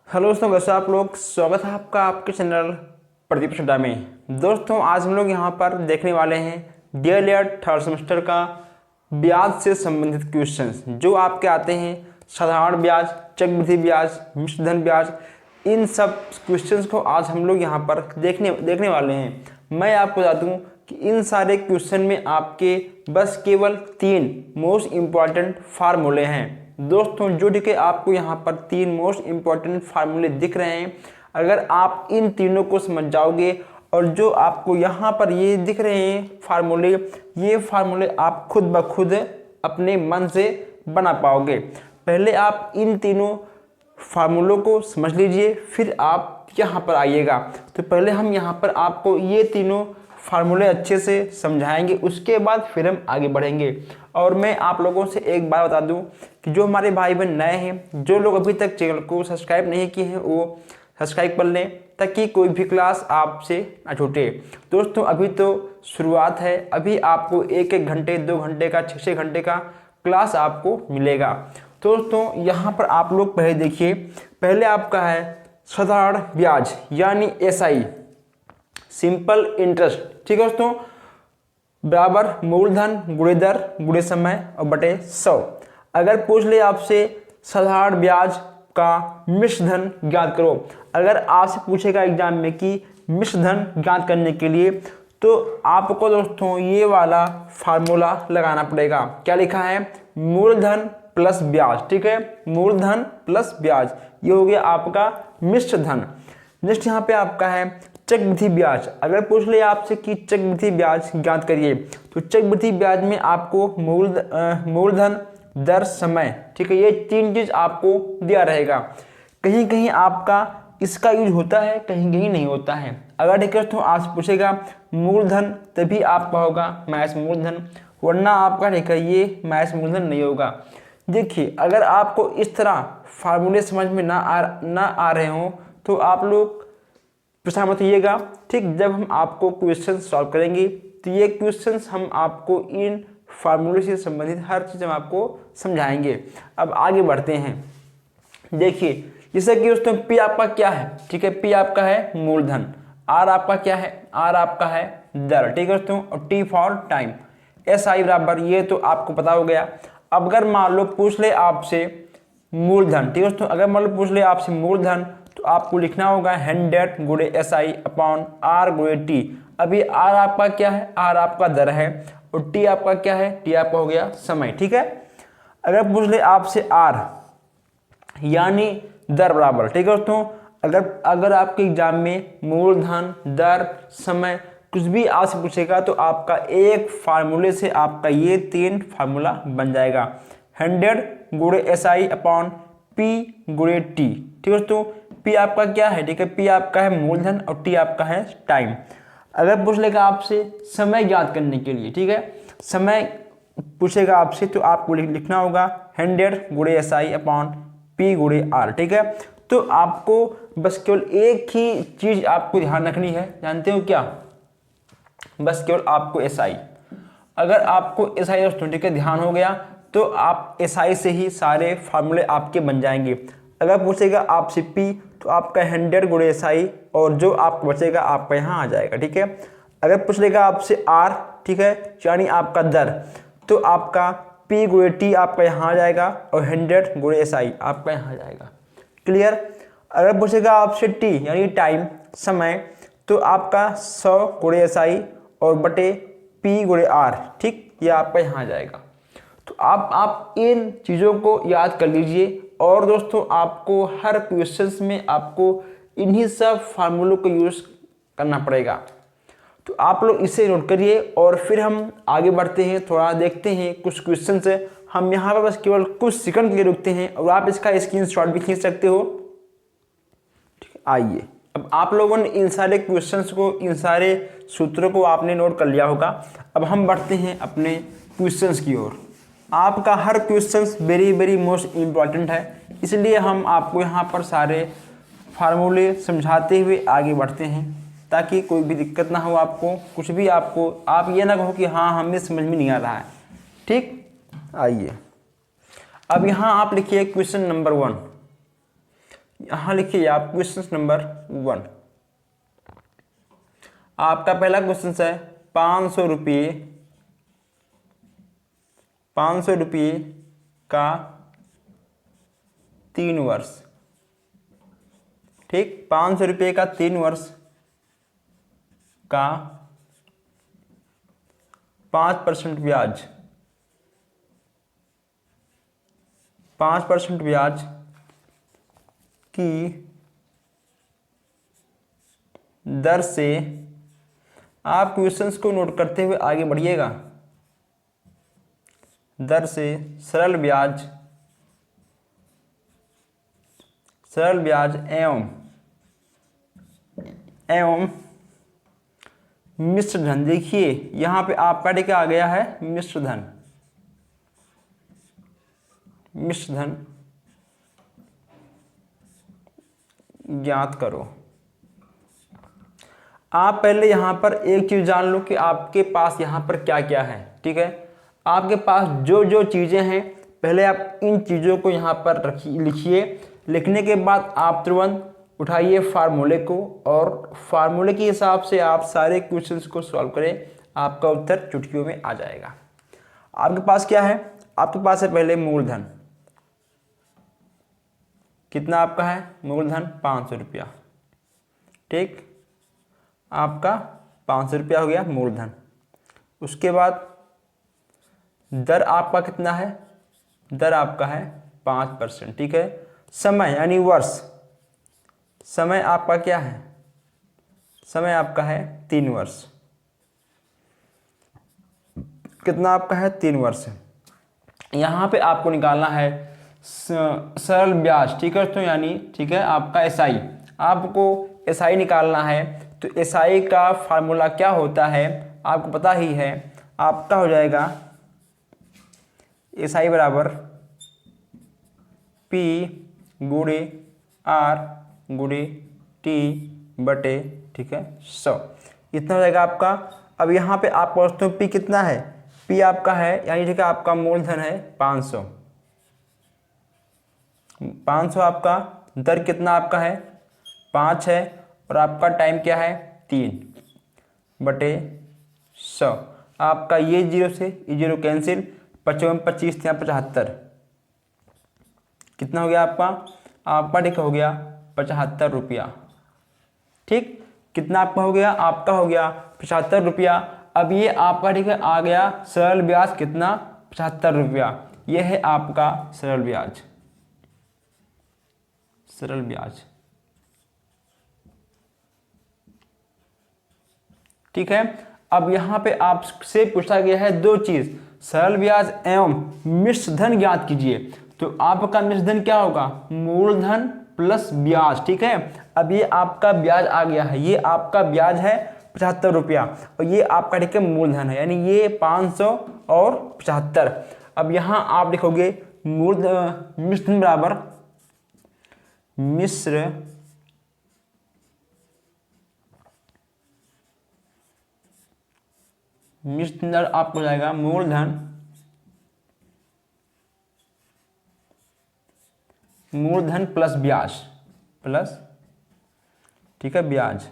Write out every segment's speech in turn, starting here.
Hello दोस्तों, कैसे आप लोग। स्वागत है आपका आपके चैनल प्रदीप चड्ढा में। दोस्तों आज हम लोग यहाँ पर देखने वाले हैं डीएलएड थर्ड सेमेस्टर का ब्याज से संबंधित क्वेश्चंस जो आपके आते हैं। साधारण ब्याज, चक्रवृद्धि ब्याज, मिश्र धन ब्याज, इन सब क्वेश्चंस को आज हम लोग यहाँ पर देखने वाले हैं। मैं आपको बता दूँ कि इन सारे क्वेश्चन में आपके बस केवल 3 मोस्ट इम्पॉर्टेंट फार्मूले हैं। दोस्तों जो कि आपको यहाँ पर 3 मोस्ट इम्पॉर्टेंट फार्मूले दिख रहे हैं, अगर आप इन तीनों को समझ जाओगे और जो आपको यहाँ पर ये दिख रहे हैं फार्मूले, ये फार्मूले आप खुद ब खुद अपने मन से बना पाओगे। पहले आप इन तीनों फार्मूलों को समझ लीजिए, फिर आप यहाँ पर आइएगा। तो पहले हम यहाँ पर आपको ये तीनों फार्मूले अच्छे से समझाएंगे, उसके बाद फिर हम आगे बढ़ेंगे। और मैं आप लोगों से एक बात बता दूं कि जो हमारे भाई बहन नए हैं, जो लोग अभी तक चैनल को सब्सक्राइब नहीं किए हैं, वो सब्सक्राइब कर लें ताकि कोई भी क्लास आपसे ना छूटे। दोस्तों अभी तो शुरुआत है, अभी आपको 1-1 घंटे 2 घंटे का 6-6 घंटे का क्लास आपको मिलेगा। दोस्तों यहाँ पर आप लोग पहले देखिए, पहले आपका है साधारण ब्याज यानी एसआई, सिंपल इंटरेस्ट। ठीक है दोस्तों, बराबर मूलधन गुणे दर गुणे समय और बटे 100। अगर पूछ ले आपसे साधारण ब्याज का मिश्र धन ज्ञात करो, अगर आपसे पूछेगा एग्जाम में कि मिश्र धन ज्ञात करने के लिए, तो आपको दोस्तों ये वाला फार्मूला लगाना पड़ेगा। क्या लिखा है? मूलधन प्लस ब्याज। ठीक है, मूलधन प्लस ब्याज, ये हो गया आपका मिश्र धन। नेक्स्ट यहाँ पे आपका है चक्रवृद्धि ब्याज। अगर पूछ ले आपसे कि चक्रवृद्धि ब्याज ज्ञात करिए, तो चक्रवृद्धि ब्याज में आपको मूलधन, दर, समय, ठीक है, ये 3 चीज आपको दिया रहेगा। कहीं कहीं आपका इसका यूज होता है, कहीं कहीं नहीं होता है। अगर ठीक है तो आपसे पूछेगा मूलधन, तभी आपका होगा माइनस मूलधन, वरना आपका ठीक है ये माइनस मूलधन नहीं होगा। देखिए अगर आपको इस तरह फार्मूले समझ में ना आ रहे हो तो आप लोग परेशान मत होइएगा। ठीक, जब हम आपको क्वेश्चन सॉल्व करेंगे तो ये क्वेश्चंस हम आपको इन फार्मूले से संबंधित हर चीज़ हम आपको समझाएंगे। अब आगे बढ़ते हैं। देखिए जैसे कि दोस्तों पी आपका क्या है? ठीक है, पी आपका है मूलधन, आर आपका क्या है? आर आपका है दर। ठीक है दोस्तों, और T for time, S I बराबर, ये तो आपको पता हो गया। अब अगर मान लो पूछ ले आपसे मूलधन, ठीक है दोस्तों, अगर मान लो पूछ ले आपसे मूलधन, तो आपको लिखना होगा 100 गुणे एस आई अपॉन आर गुणे टी। अभी आर आपका क्या है? आर आपका दर है, और टी आपका क्या है? टी आपका हो गया समय। ठीक है, अगर पूछ ले आपसे आर यानी दर बराबर, ठीक है दोस्तों, अगर आपके एग्जाम में मूलधन, दर, समय कुछ भी आपसे पूछेगा तो आपका एक फार्मूले से आपका ये 3 फार्मूला बन जाएगा। 100 गुणे एस आई अपॉन पी गुणे टी। ठीक है दोस्तों, पी आपका क्या है? ठीक है, पी आपका है मूलधन और टी आपका है टाइम। अगर पूछ लेगा आपसे समय ज्ञात करने के लिए, ठीक है, समय पूछेगा आपसे तो आपको लिखना होगा 100 गुणे एस आई अपॉन पी गुणे आर। ठीक है, तो आपको बस केवल एक ही चीज आपको ध्यान रखनी है, जानते हो क्या? बस केवल आपको एस आई, अगर आपको एस आई दोस्तों ठीक है ध्यान हो गया तो आप एस आई से ही सारे फार्मूले आपके बन जाएंगे। अगर पूछेगा आपसे पी तो आपका 100 गुणे एस आई, और जो आपको बचेगा आपका यहाँ आ जाएगा। ठीक है, अगर पूछ लेगा आपसे आर, ठीक है, यानी आपका दर, तो आपका पी गुणे टी आपका यहाँ आ जाएगा, और 100 गुणे एस आई आपका यहाँ आ जाएगा। क्लियर? अगर पूछेगा आपसे टी यानी टाइम, समय, तो आपका 100 गुणे एस आई और बटे पी गुणे आर, ठीक, ये आपका यहाँ आ जाएगा। तो आप इन चीज़ों को याद कर लीजिए। और दोस्तों आपको हर क्वेश्चंस में आपको इन्हीं सब फार्मूलों को यूज़ करना पड़ेगा, तो आप लोग इसे नोट करिए। और फिर हम आगे बढ़ते हैं, थोड़ा देखते हैं कुछ क्वेश्चंस है। हम यहाँ पर बस केवल कुछ सेकंड के लिए रुकते हैं, और आप इसका स्क्रीनशॉट भी खींच सकते हो। ठीक है, आइए अब आप लोगों ने इन सारे क्वेश्चंस को, इन सारे सूत्रों को आपने नोट कर लिया होगा। अब हम बढ़ते हैं अपने क्वेश्चंस की ओर। आपका हर questions very very most important है, इसलिए हम आपको यहाँ पर सारे फार्मूले समझाते हुए आगे बढ़ते हैं, ताकि कोई भी दिक्कत ना हो आपको, कुछ भी आपको आप ये ना कहो कि हाँ हमें समझ में नहीं आ रहा है। ठीक, आइए अब यहाँ आप लिखिए क्वेश्चन नंबर 1। यहां लिखिए आप क्वेश्चन नंबर 1। आपका पहला क्वेश्चन है 500 रुपये, 500 रुपये का 3 वर्ष। ठीक, 500 रुपये का 3 वर्ष का 5% ब्याज, 5% ब्याज की दर से, आप क्वेश्चंस को नोट करते हुए आगे बढ़िएगा, दर से सरल ब्याज, सरल ब्याज एवं मिश्र धन। देखिए यहां पे आपका टिका आ गया है मिश्र धन, मिश्र धन ज्ञात करो। आप पहले यहां पर एक चीज जान लो कि आपके पास यहां पर क्या क्या है। ठीक है, आपके पास जो जो चीजें हैं पहले आप इन चीजों को यहां पर लिखिए। लिखने के बाद आप तुरंत उठाइए फार्मूले को और फार्मूले के हिसाब से आप सारे क्वेश्चंस को सॉल्व करें, आपका उत्तर चुटकियों में आ जाएगा। आपके पास क्या है, आपके पास है पहले मूलधन। कितना आपका है मूलधन? 500 रुपया। ठीक, आपका 500 रुपया हो गया मूलधन। उसके बाद दर आपका कितना है? दर आपका है 5%। ठीक है, समय यानी वर्ष, समय आपका क्या है? समय आपका है 3 वर्ष। कितना आपका है? 3 वर्ष। यहां पे आपको निकालना है सरल ब्याज। ठीक है तो यानी ठीक है आपका एसआई, आपको एसआई निकालना है। तो एसआई का फार्मूला क्या होता है आपको पता ही है, आपका हो जाएगा एसआई बराबर पी गुणे आर गुणे टी बटे ठीक है 100, इतना हो जाएगा आपका। अब यहाँ पे आप पूछते हो पी कितना है? पी आपका है यानी ठीक है आपका मूलधन है 500, 500 आपका, दर कितना आपका है? 5 है, और आपका टाइम क्या है? 3 बटे 100। आपका ये 0 से ये 0 कैंसिल, 55 25 या 75, कितना हो गया आपका? आपका ठीक हो गया 75 रुपया। ठीक, कितना आपका हो गया? आपका हो गया 75 रुपया। अब ये आपका ठीक है आ गया सरल ब्याज कितना? 75 रुपया। ये है आपका सरल ब्याज, सरल ब्याज। ठीक है, अब यहां पे आपसे पूछा गया है 2 चीज, सरल ब्याज एवं मिश्र धन ज्ञात कीजिए। तो आपका मिश्र धन क्या होगा? मूलधन प्लस ब्याज। ठीक है, अब ये आपका ब्याज आ गया है, ये आपका ब्याज है 75 रुपया, और ये आपका ठीक है मूलधन है, यानी ये 500 और 75। अब यहां आप लिखोगे मिश्र धन बराबर मिश्र धन आपको जाएगा मूलधन, मूलधन प्लस ब्याज, प्लस ठीक है ब्याज।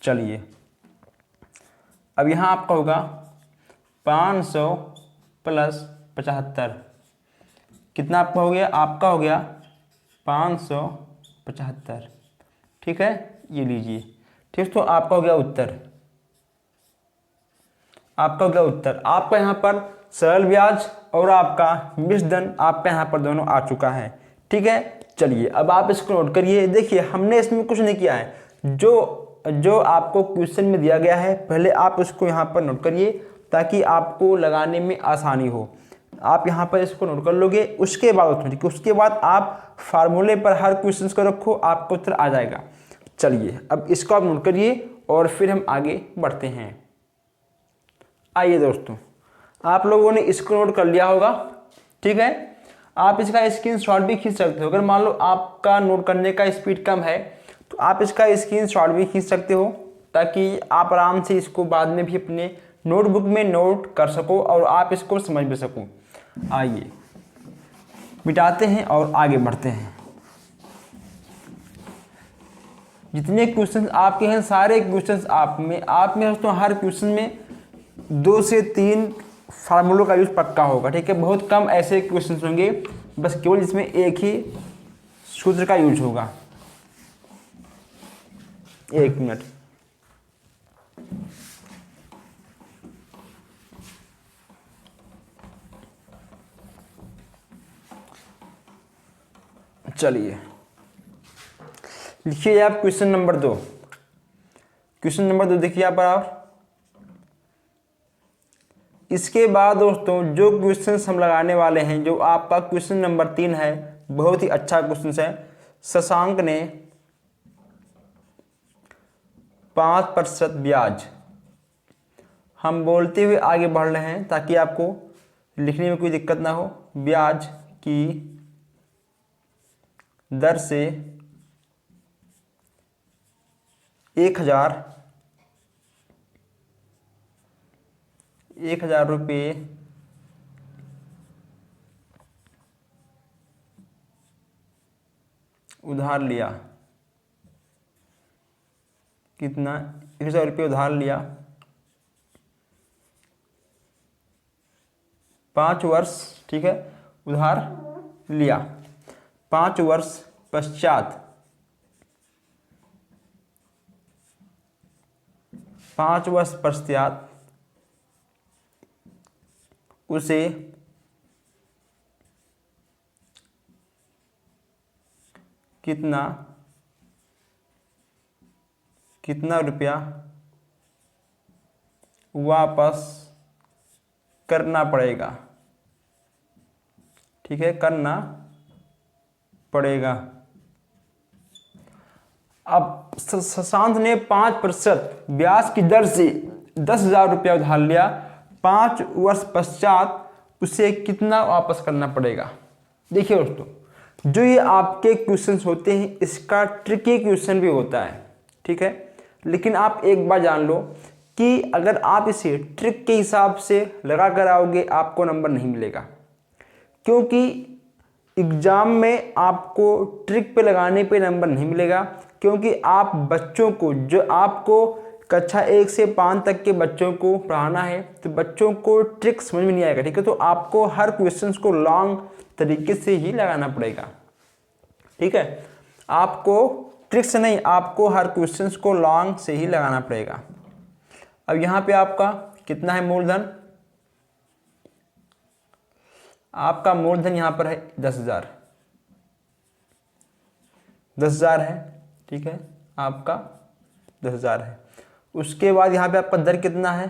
चलिए अब यहां आपका होगा 500 प्लस 75, कितना आपका हो गया? आपका हो गया 575। ठीक है, ये लीजिए। ठीक, तो आपका हो गया उत्तर, आपका हो गया उत्तर। आपका यहाँ पर सरल ब्याज और आपका मिश्र धन आपका यहाँ पर दोनों आ चुका है। ठीक है, चलिए अब आप इसको नोट करिए। देखिए हमने इसमें कुछ नहीं किया है, जो आपको क्वेश्चन में दिया गया है पहले आप उसको यहाँ पर नोट करिए ताकि आपको लगाने में आसानी हो। आप यहाँ पर इसको नोट कर लोगे, उसके बाद आप फार्मूले पर हर क्वेश्चन को रखो, आपको उत्तर आ जाएगा। चलिए अब इसको आप नोट करिए और फिर हम आगे बढ़ते हैं। आइए दोस्तों, आप लोगों ने इसको नोट कर लिया होगा। ठीक है, आप इसका स्क्रीनशॉट भी खींच सकते हो। अगर मान लो आपका नोट करने का स्पीड कम है तो आप इसका स्क्रीनशॉट भी खींच सकते हो, ताकि आप आराम से इसको बाद में भी अपने नोटबुक में नोट कर सको और आप इसको समझ भी सको। आइए मिटाते हैं और आगे बढ़ते हैं। जितने क्वेश्चन आपके हैं सारे क्वेश्चन आप में दोस्तों हर क्वेश्चन में 2 से 3 फार्मूलों का यूज पक्का होगा। ठीक है, बहुत कम ऐसे क्वेश्चन होंगे बस केवल जिसमें एक ही सूत्र का यूज होगा। 1 मिनट। चलिए लिखिए आप क्वेश्चन नंबर 2। क्वेश्चन नंबर 2 देखिए यहाँ पर आप। इसके बाद दोस्तों जो क्वेश्चंस हम लगाने वाले हैं, जो आपका क्वेश्चन नंबर 3 है, बहुत ही अच्छा क्वेश्चन है। शशांक ने 5% ब्याज, हम बोलते हुए आगे बढ़ रहे हैं ताकि आपको लिखने में कोई दिक्कत ना हो। ब्याज की दर से 1,000 रुपये उधार लिया। कितना? 1,000 रुपये उधार लिया। 5 वर्ष, ठीक है, उधार लिया। 5 वर्ष पश्चात 5 वर्ष पश्चात उसे कितना रुपया वापस करना पड़ेगा। ठीक है, करना पड़ेगा। अब शशांक ने 5% ब्याज की दर से 10,000 रुपया उधार लिया। 5 वर्ष पश्चात उसे कितना वापस करना पड़ेगा। देखिए दोस्तों, जो ये आपके क्वेश्चंस होते हैं इसका ट्रिकी क्वेश्चन भी होता है। ठीक है, लेकिन आप एक बार जान लो कि अगर आप इसे ट्रिक के हिसाब से लगा कर आओगे आपको नंबर नहीं मिलेगा, क्योंकि एग्जाम में आपको ट्रिक पे लगाने पे नंबर नहीं मिलेगा। क्योंकि आप बच्चों को, जो आपको कक्षा 1 से 5 तक के बच्चों को पढ़ाना है, तो बच्चों को ट्रिक समझ में नहीं आएगा। ठीक है, तो आपको हर क्वेश्चंस को लॉन्ग तरीके से ही लगाना पड़ेगा। ठीक है, आपको ट्रिक से नहीं, आपको हर क्वेश्चंस को लॉन्ग से ही लगाना पड़ेगा। अब यहाँ पे आपका कितना है मूलधन? आपका मूलधन यहाँ पर है 10,000। 10,000 है। ठीक है, आपका 10,000 है। उसके बाद यहाँ पे आपका दर कितना है?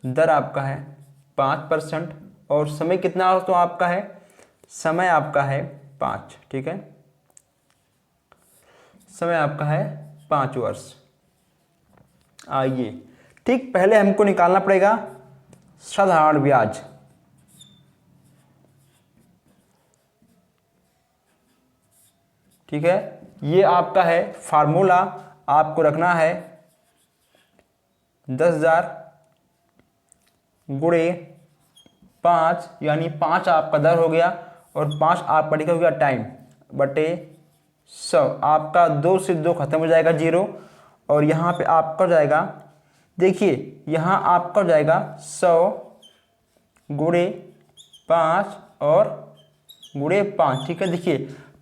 दर आपका है 5%। और समय कितना तो आपका है? समय आपका है 5। ठीक है, समय आपका है 5 वर्ष। आइए, ठीक, पहले हमको निकालना पड़ेगा साधारण ब्याज। ठीक है, ये आपका है फार्मूला, आपको रखना है 10,000 गुणे 5, यानी 5 आपका दर हो गया और 5 आपका लिखा हो गया टाइम बटे 100। आपका 2 से 2 खत्म हो जाएगा 0, और यहाँ पे आपका हो जाएगा, देखिए यहाँ आपका हो जाएगा 100 गुणे 5 और गुणे 5। ठीक है, देखिए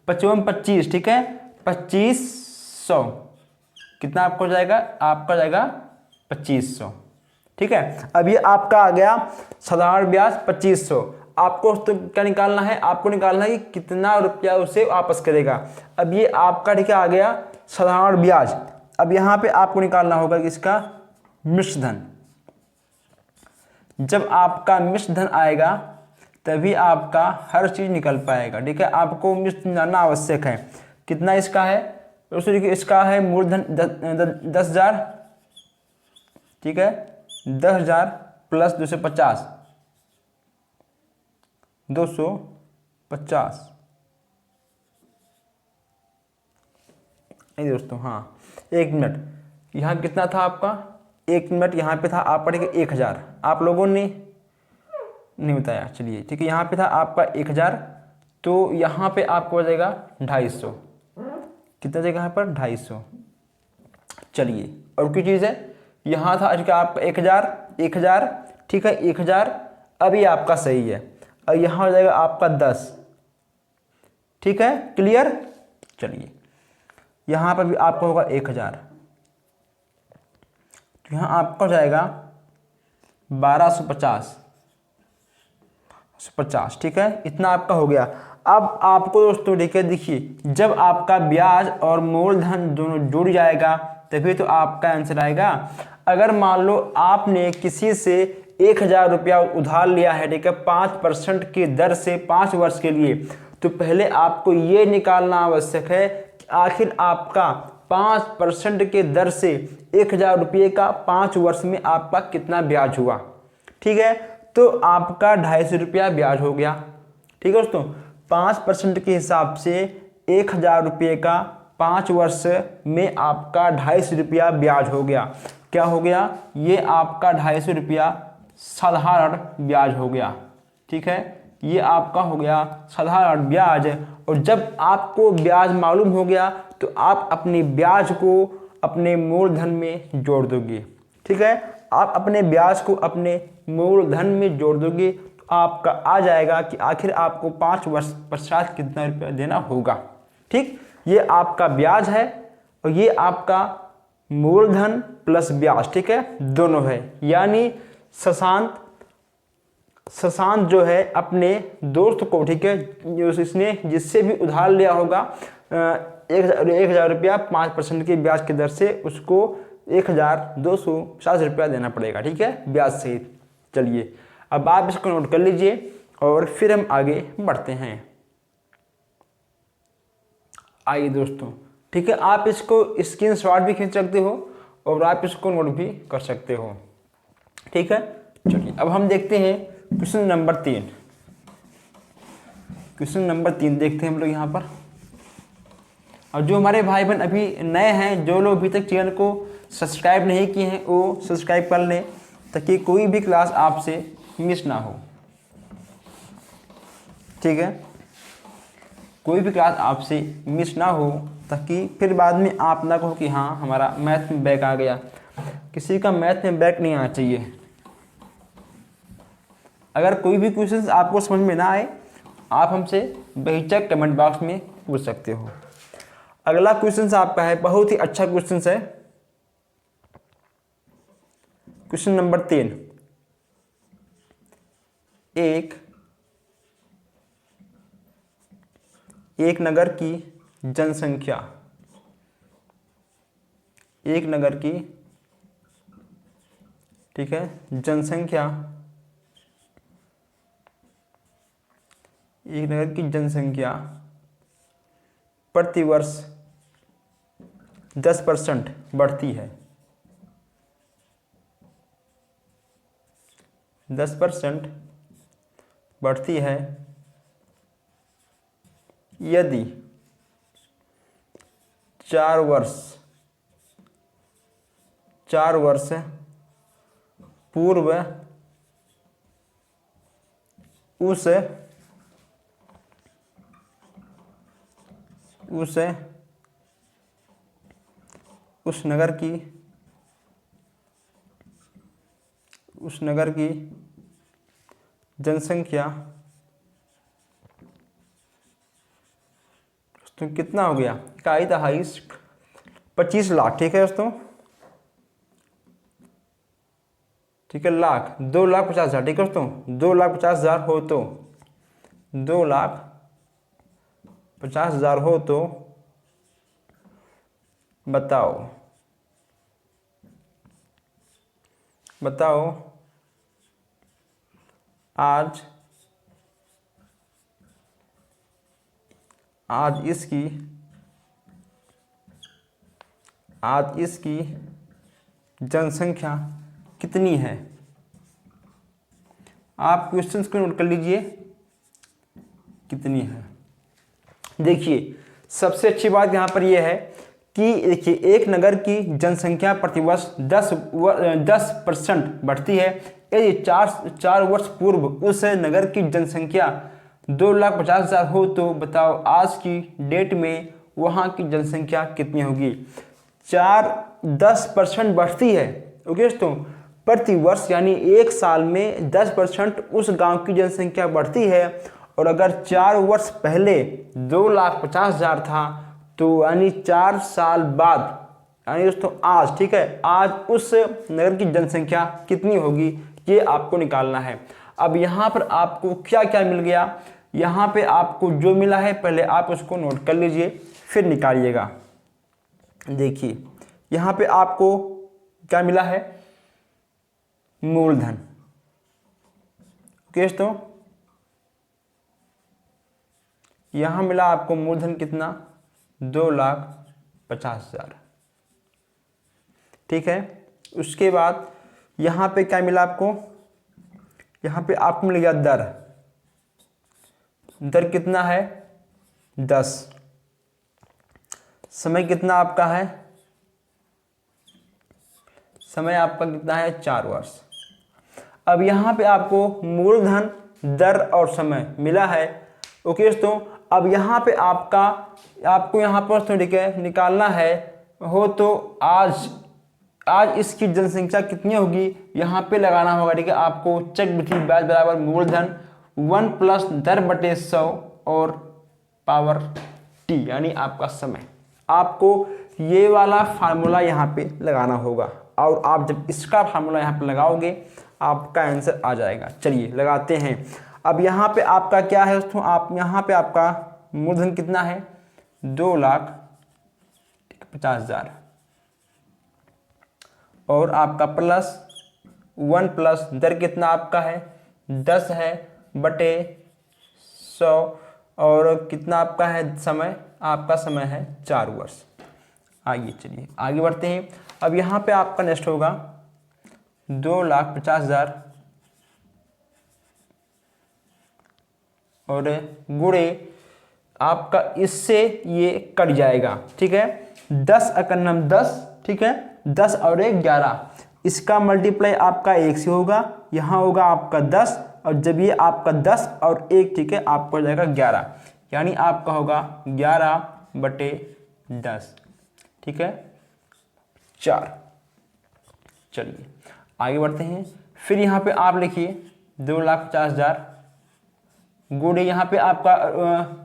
55 25। ठीक है, 2500 कितना आपको हो जाएगा? आपका जाएगा 2500। ठीक है, अब ये आपका आ गया साधारण ब्याज 2500। आपको तो क्या निकालना है? आपको निकालना है कि कितना रुपया उसे वापस करेगा। अब ये आपका ठीक है आ गया साधारण ब्याज। अब यहाँ पे आपको निकालना होगा कि इसका मिश्र धन। जब आपका मिश्र धन आएगा तभी आपका हर चीज निकल पाएगा। ठीक है, आपको मिश्र धन जानना आवश्यक है। कितना इसका है? दोस्तों देखिए, इसका है मूलधन 10,000। ठीक है, 10,000 प्लस 250, 250। नहीं दोस्तों, हाँ 1 मिनट, यहाँ कितना था आपका? 1 मिनट यहाँ पे था, आप पढ़ेंगे 1,000। आप लोगों ने नहीं बताया, चलिए ठीक है, यहाँ पे था आपका 1,000, तो यहाँ पे आपको हो जाएगा 250। कितना जगह पर 250। चलिए और क्या चीज़ है, यहाँ था अच्छा आपका 1000, ठीक है 1000, अब ये आपका सही है। और यहाँ हो जाएगा आपका 10, ठीक है क्लियर। चलिए यहाँ पर भी आपका होगा 1000, तो यहाँ आपका हो जाएगा 1250, ठीक है इतना आपका हो गया। अब आपको दोस्तों देखिए, जब आपका ब्याज और मूलधन दोनों जुड़ जाएगा तभी तो आपका आंसर आएगा। अगर मान लो आपने किसी से 1000 रुपया उधार लिया है, ठीक है 5% की दर से 5 वर्ष के लिए, तो पहले आपको ये निकालना आवश्यक है कि आखिर आपका 5% के दर से 1000 रुपये का 5 वर्ष में आपका कितना ब्याज हुआ, ठीक है। तो आपका 250 रुपया ब्याज हो गया, ठीक है दोस्तों। 5% के हिसाब से 1000 रुपये का 5 वर्ष में आपका 250 रुपया ब्याज हो गया। क्या हो गया, ये आपका 250 रुपया साधारण ब्याज हो गया, ठीक है ये आपका हो गया साधारण ब्याज। और जब आपको ब्याज मालूम हो गया तो आप अपने ब्याज को अपने मूलधन में जोड़ दोगे, ठीक है आप अपने ब्याज को अपने मूलधन में जोड़ दोगे तो आपका आ जाएगा कि आखिर आपको 5 वर्ष पश्चात कितना रुपया देना होगा, ठीक। ये आपका ब्याज है और ये आपका मूलधन प्लस ब्याज, ठीक है दोनों है। यानी शशांक जो है अपने दोस्त को, ठीक है इसने जिससे भी उधार लिया होगा 1000 रुपया 5% के ब्याज की दर से, उसको 1250 रुपया देना पड़ेगा, ठीक है ब्याज सहित। चलिए अब आप इसको नोट कर लीजिए और फिर हम आगे बढ़ते हैं। आइए दोस्तों, ठीक है आप इसको स्क्रीनशॉट भी खींच सकते हो और आप इसको नोट भी कर सकते हो, ठीक है। चलिए अब हम देखते हैं क्वेश्चन नंबर 3। क्वेश्चन नंबर 3 देखते हैं हम लोग यहाँ पर। और जो हमारे भाई बहन अभी नए हैं, जो लोग अभी तक चैनल को सब्सक्राइब नहीं किए हैं वो सब्सक्राइब कर लें ताकि कोई भी क्लास आपसे मिस ना हो, ठीक है कोई भी क्लास आपसे मिस ना हो, ताकि फिर बाद में आप ना कहो कि हाँ हमारा मैथ में बैक आ गया। किसी का मैथ में बैक नहीं आना चाहिए। अगर कोई भी क्वेश्चन आपको समझ में ना आए आप हमसे बेहिचक कमेंट बॉक्स में पूछ सकते हो। अगला क्वेश्चन आपका है, बहुत ही अच्छा क्वेश्चन है, क्वेश्चन नंबर 3। एक नगर की जनसंख्या, एक नगर की, ठीक है जनसंख्या, एक नगर की जनसंख्या प्रतिवर्ष 10% बढ़ती है, 10% बढ़ती है यदि 4 वर्ष पूर्व उस नगर की जनसंख्या तो कितना हो गया, इकाई दहाई 25 लाख, ठीक है दोस्तों, ठीक है लाख 2,50,000, ठीक है दोस्तों 2,50,000 हो तो 2,50,000 हो तो बताओ आज इसकी जनसंख्या कितनी है। आप क्वेश्चंस को नोट कर लीजिए कितनी है। देखिए सबसे अच्छी बात यहाँ पर यह है कि देखिए एक नगर की जनसंख्या प्रतिवर्ष 10% बढ़ती है यदि 4 वर्ष पूर्व उस नगर की जनसंख्या 2,50,000 हो तो बताओ आज की डेट में वहाँ की जनसंख्या कितनी होगी। 10% बढ़ती है ओके दोस्तों प्रति वर्ष, यानी एक साल में 10% उस गांव की जनसंख्या बढ़ती है। और अगर 4 वर्ष पहले 2,50,000 था तो यानी 4 साल बाद यानी दोस्तों आज, ठीक है, आज उस नगर की जनसंख्या कितनी होगी ये आपको निकालना है। अब यहाँ पर आपको क्या क्या मिल गया, यहाँ पे आपको जो मिला है पहले आप उसको नोट कर लीजिए फिर निकालिएगा। देखिए यहाँ पे आपको क्या मिला है, मूलधन ओके दोस्तों, यहाँ मिला आपको मूलधन कितना, 2,50,000, ठीक है। उसके बाद यहाँ पे क्या मिला आपको, यहाँ पे आपको मिल गया दर, दर कितना है 10, समय कितना आपका है, समय आपका कितना है 4 वर्ष। अब यहाँ पे आपको मूलधन, दर और समय मिला है ओके दोस्तों। अब यहाँ पे आपको यहाँ पर ठीक है निकालना है हो तो आज इसकी जनसंख्या कितनी होगी यहाँ पे लगाना होगा, ठीक है। आपको चक्रवृद्धि ब्याज बराबर मूलधन 1 प्लस दर बटे 100 और पावर टी यानी आपका समय। आपको ये वाला फार्मूला यहाँ पे लगाना होगा और आप जब इसका फार्मूला यहाँ पे लगाओगे आपका आंसर आ जाएगा। चलिए लगाते हैं। अब यहाँ पे आपका क्या है दोस्तों, आप यहाँ पे आपका मूलधन कितना है 2,50,000 और आपका प्लस 1 प्लस दर कितना आपका है 10 है बटे 100 और कितना आपका है समय, आपका समय है 4 वर्ष। आइए चलिए आगे बढ़ते हैं। अब यहाँ पे आपका नेक्स्ट होगा 2,50,000 और गुणे आपका इससे ये कट जाएगा, ठीक है। 10 एकन्नम 10, ठीक है, 10 और 1 11, इसका मल्टीप्लाई आपका 1 से होगा, यहाँ होगा आपका 10 और जब ये आपका 10 और 1, ठीक है, आपको हो जाएगा 11 यानी आपका होगा 11/10, ठीक है 4। चलिए आगे बढ़ते हैं। फिर यहाँ पे आप लिखिए 2,50,000 गुणे यहाँ पे आपका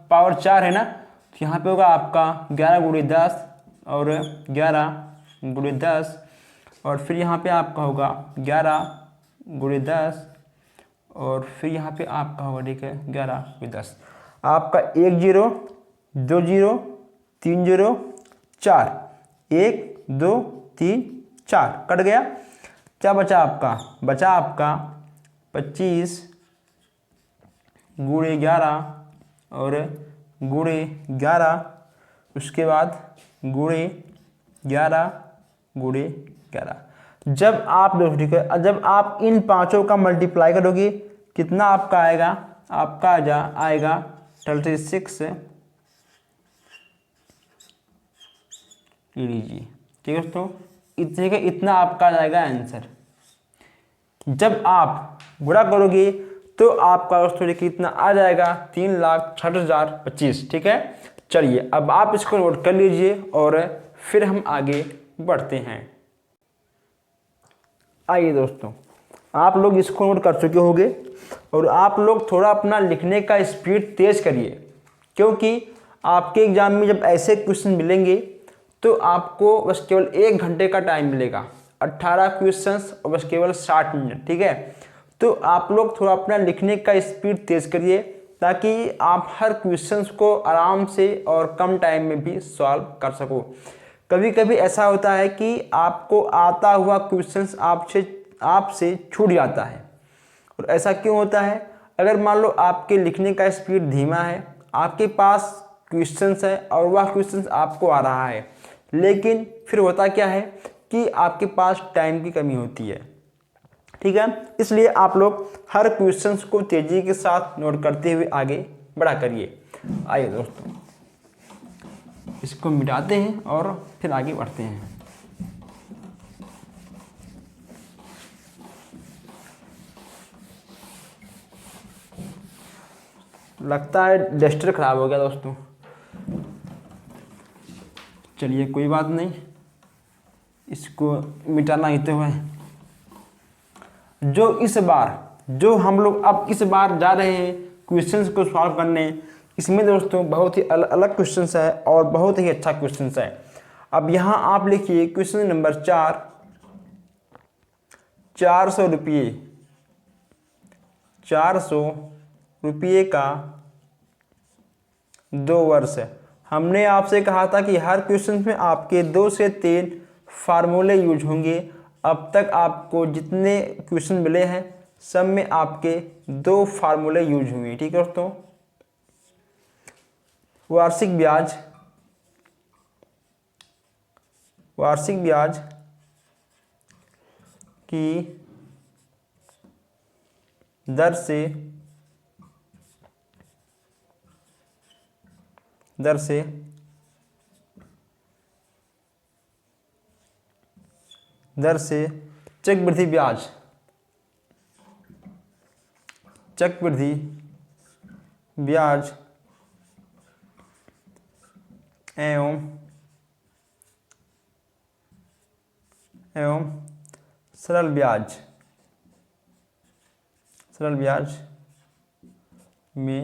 पावर 4 है ना, तो यहाँ पे होगा आपका 11 गुणे 10 और 11 गुणे 10 और फिर यहाँ पे आपका होगा 11 गुणे 10 और फिर यहाँ पे आपका होगा, ठीक है, 11 गुणे 10। आपका 1 0 2 0 3 0 4, 1 2 3 4 कट गया। क्या बचा आपका, बचा आपका 25 गुणे 11 और गुणे 11, उसके बाद गुणे 11 गुणे 11। जब आप देखो, ठीक है, जब आप इन पांचों का मल्टीप्लाई करोगे कितना आपका आएगा, आपका आएगा 36 लीजिए, ठीक है दोस्तों, इतने का इतना आपका आ जाएगा आंसर। जब आप गुणा करोगे तो आपका दोस्तों कितना आ जाएगा 3,60,025, ठीक है। चलिए अब आप इसको नोट कर लीजिए और फिर हम आगे बढ़ते हैं। आइए दोस्तों आप लोग इसको नोट कर चुके होंगे और आप लोग थोड़ा अपना लिखने का स्पीड तेज करिए, क्योंकि आपके एग्जाम में जब ऐसे क्वेश्चन मिलेंगे तो आपको बस केवल 1 घंटे का टाइम मिलेगा, 18 क्वेश्चंस और बस केवल 60 मिनट, ठीक है। तो आप लोग थोड़ा अपना लिखने का स्पीड तेज करिए ताकि आप हर क्वेश्चंस को आराम से और कम टाइम में भी सॉल्व कर सको। कभी कभी ऐसा होता है कि आपको आता हुआ क्वेश्चंस आपसे छूट जाता है, और ऐसा क्यों होता है, अगर मान लो आपके लिखने का स्पीड धीमा है, आपके पास क्वेश्चंस है और वह क्वेश्चंस आपको आ रहा है, लेकिन फिर होता क्या है कि आपके पास टाइम की कमी होती है, ठीक है। इसलिए आप लोग हर क्वेश्चंस को तेजी के साथ नोट करते हुए आगे बढ़ा करिए। आइए दोस्तों इसको मिटाते हैं और फिर आगे बढ़ते हैं। लगता है डस्टर खराब हो गया दोस्तों। चलिए कोई बात नहीं, इसको मिटाना ही तो है। जो हम लोग अब इस बार जा रहे हैं क्वेश्चंस को सॉल्व करने, इसमें दोस्तों बहुत ही अलग अलग क्वेश्चंस है और बहुत ही अच्छा क्वेश्चंस है। अब यहाँ आप लिखिए क्वेश्चन नंबर 4, 400 रुपये का 2 वर्ष है। हमने आपसे कहा था कि हर क्वेश्चन में आपके 2 से 3 फार्मूले यूज होंगे। अब तक आपको जितने क्वेश्चन मिले हैं सब में आपके 2 फार्मूले यूज हुए, ठीक है दोस्तों। वार्षिक ब्याज की दर से चक्रवृद्धि ब्याज एवं सरल ब्याज में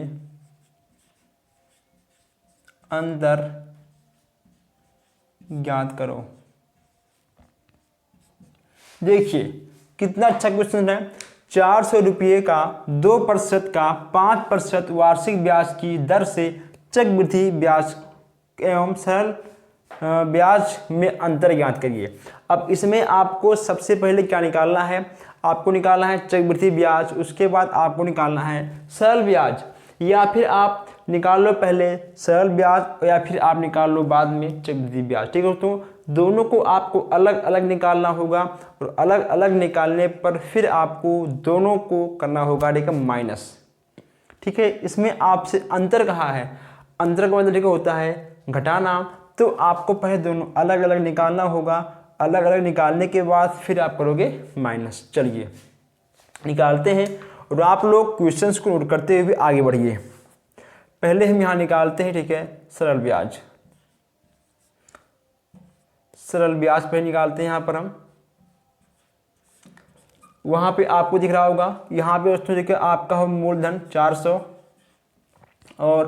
अंतर ज्ञात करो। देखिए कितना अच्छा क्वेश्चन है। 400 रुपये का 2% का 5% वार्षिक ब्याज की दर से चक्रवृद्धि ब्याज एवं सरल ब्याज में अंतर ज्ञात करिए। अब इसमें आपको सबसे पहले क्या निकालना है, आपको निकालना है चक्रवृद्धि ब्याज, उसके बाद आपको निकालना है सरल ब्याज, या फिर आप निकाल लो पहले सरल ब्याज या फिर आप निकाल लो बाद में चक्रवृद्धि ब्याज, ठीक है दोस्तों। दोनों को आपको अलग अलग निकालना होगा और अलग अलग निकालने पर फिर आपको दोनों को करना होगा ठीक है माइनस, ठीक है। इसमें आपसे अंतर कहा है, अंतर का मतलब ठीक होता है घटाना, तो आपको पहले दोनों अलग अलग निकालना होगा, अलग अलग निकालने के बाद फिर आप करोगे माइनस। चलिए निकालते हैं और आप लोग क्वेश्चंस को नोट करते हुए आगे बढ़िए। पहले हम यहाँ निकालते हैं ठीक है सरल ब्याज पे निकालते हैं। यहाँ पर हम वहाँ पे आपको दिख रहा होगा, यहाँ पे दोस्तों देखिए आपका हो मूलधन 400 और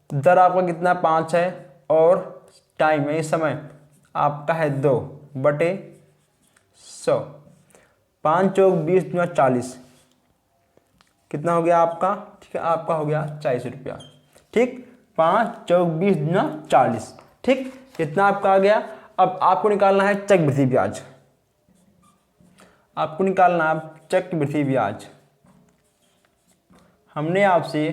दर आपका कितना 5 है और टाइम है समय आपका है 2/100। 5 चौक 20 दूना 40, कितना हो गया आपका, ठीक है आपका हो गया 40 रुपया, ठीक। 5 चौक 20 दूना 40, ठीक, इतना आपका आ गया। अब आपको निकालना है चक्रवृद्धि ब्याज, आपको निकालना है चक्रवृद्धि ब्याज। हमने आपसे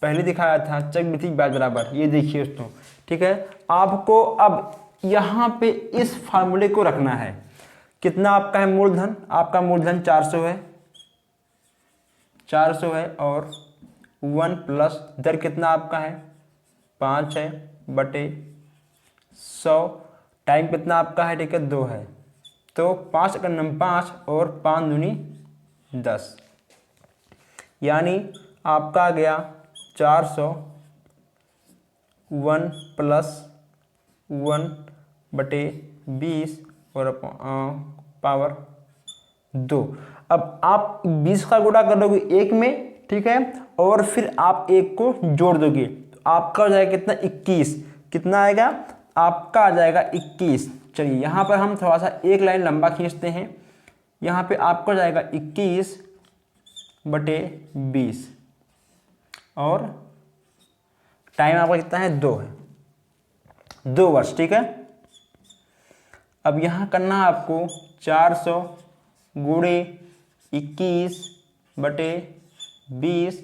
पहले दिखाया था चक्रवृद्धि ब्याज बराबर, ये देखिए दोस्तों, ठीक है। आपको अब यहाँ पे इस फार्मूले को रखना है। कितना आपका है मूलधन, आपका मूलधन 400 है और 1 प्लस दर कितना आपका है 5 है बटे 100, टाइम कितना आपका है ठीक है 2 है, तो 5 का नंबर 5 और 5 दूनी 10, यानी आपका आ गया 400 1 प्लस 1/20 और पावर 2। अब आप 20 का गुणा कर दोगे 1 में, ठीक है, और फिर आप 1 को जोड़ दोगे तो आपका हो जाएगा कितना 21, कितना आएगा आपका आ जाएगा 21। चलिए यहाँ पर हम थोड़ा सा एक लाइन लंबा खींचते हैं, यहाँ पे आपका हो जाएगा 21/20 और टाइम आपका कितना है 2 है, 2 वर्ष, ठीक है। अब यहाँ करना है आपको 400 गुणे 21/20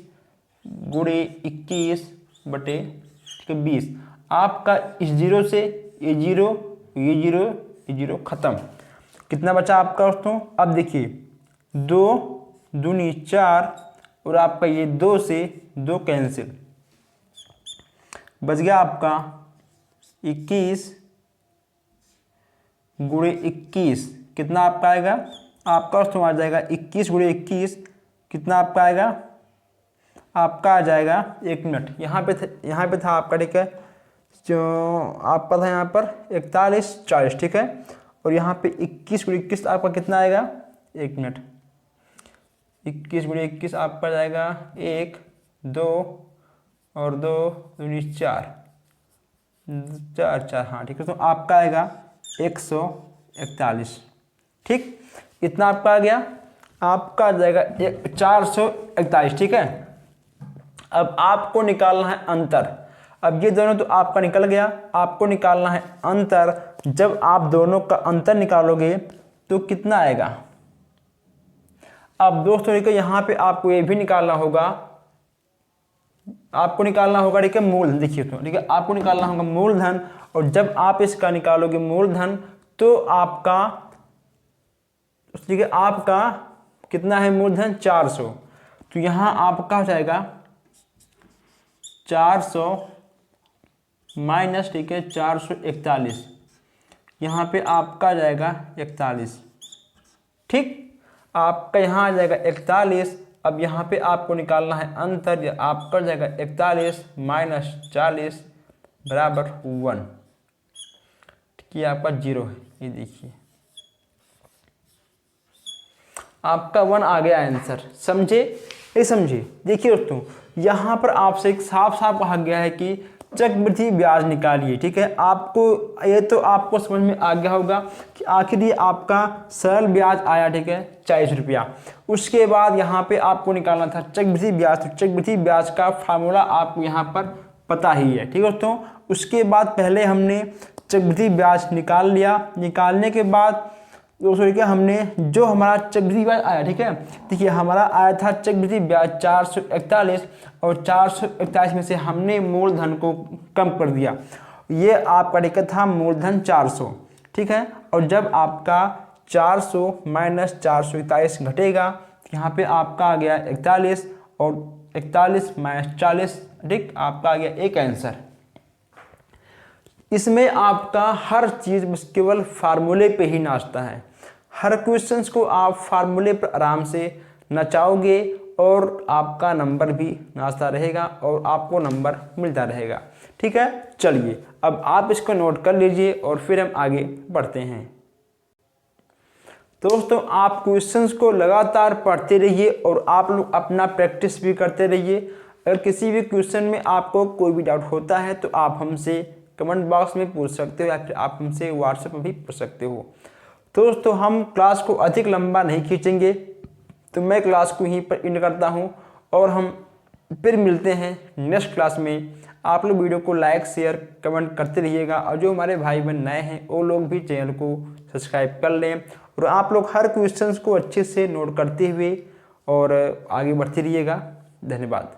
गुणे 21/20। आपका इस 0 से ये 0 ये 0 ये 0 खत्म। कितना बचा आपका दोस्तों, अब देखिए 2 दूनी 4 और आपका ये 2 से 2 कैंसिल, बच गया आपका 21 गुणे 21, कितना आपका आएगा, आपका दोस्तों आ जाएगा 21 गुणे 21, कितना आपका आएगा, आपका आ जाएगा 1 मिनट, यहाँ पे था आपका ठीक है जो आपका था यहाँ पर 41 40, ठीक है। और यहाँ पे 21 आपका कितना आएगा, 1 मिनट, 21 आपका जाएगा 1 2 और 2 दूनी 4 4 4, हाँ ठीक है। तो आपका आएगा 141, ठीक, इतना आपका आ गया, आपका आ जाएगा 441, ठीक है। अब आपको निकालना है अंतर। अब ये दोनों तो आपका निकल गया, आपको निकालना है अंतर। जब आप दोनों का अंतर निकालोगे तो कितना आएगा। अब दोस्तों देखिए यहाँ पे आपको ये भी निकालना होगा, आपको निकालना होगा ठीक है मूलधन। देखिए तो ठीक है, आपको निकालना होगा मूलधन, और जब आप इसका निकालोगे मूलधन तो आपका ठीक है, आपका कितना है मूलधन 400। तो यहाँ आपका हो जाएगा 400 माइनस ठीक है 441, यहाँ पे आपका आ जाएगा 41, ठीक, आपका यहाँ आ जाएगा 41। अब यहाँ पे आपको निकालना है अंतर, या आपका जाएगा 41 माइनस 40 बराबर 1, ठीक, ये आपका 0 है। ये देखिए आपका 1 आ गया आंसर, समझे, ये समझे। देखिए दोस्तों यहाँ पर आपसे एक साफ साफ कहा गया है कि चक्रवृद्धि ब्याज निकालिए, ठीक है। आपको ये तो आपको समझ में आ गया होगा कि आखिर ये आपका सरल ब्याज आया, ठीक है 40 रुपया। उसके बाद यहाँ पे आपको निकालना था चक्रवृद्धि ब्याज। तो चक्रवृद्धि ब्याज का फार्मूला आपको यहाँ पर पता ही है, ठीक है दोस्तों। उसके बाद पहले हमने चक्रवृद्धि ब्याज निकाल लिया, निकालने के बाद दोस्तों देखिए हमने जो हमारा चक्रवृद्धि ब्याज आया, ठीक है, देखिए हमारा आया था चक्रवृद्धि ब्याज 441, और 441 में से हमने मूलधन को कम कर दिया, ये आपका ठीक था मूलधन 400, ठीक है। और जब आपका 400 माइनस 441 घटेगा, यहाँ पे आपका आ गया 41, और 41 माइनस 40, ठीक, आपका आ गया एक आंसर। इसमें आपका हर चीज़ बस केवल फार्मूले पे ही नाचता है। हर क्वेश्चंस को आप फार्मूले पर आराम से नचाओगे और आपका नंबर भी नाचता रहेगा और आपको नंबर मिलता रहेगा, ठीक है। चलिए अब आप इसको नोट कर लीजिए और फिर हम आगे बढ़ते हैं। दोस्तों आप क्वेश्चंस को लगातार पढ़ते रहिए और आप लोग अपना प्रैक्टिस भी करते रहिए। अगर किसी भी क्वेश्चन में आपको कोई भी डाउट होता है तो आप हमसे कमेंट बॉक्स में पूछ सकते हो, या फिर आप हमसे व्हाट्सएप पर भी पूछ सकते हो। तो दोस्तों हम क्लास को अधिक लंबा नहीं खींचेंगे, तो मैं क्लास को यहीं पर एंड करता हूं और हम फिर मिलते हैं नेक्स्ट क्लास में। आप लोग वीडियो को लाइक शेयर कमेंट करते रहिएगा, और जो हमारे भाई बहन नए हैं वो लोग भी चैनल को सब्सक्राइब कर लें, और आप लोग हर क्वेश्चन को अच्छे से नोट करते हुए और आगे बढ़ते रहिएगा। धन्यवाद।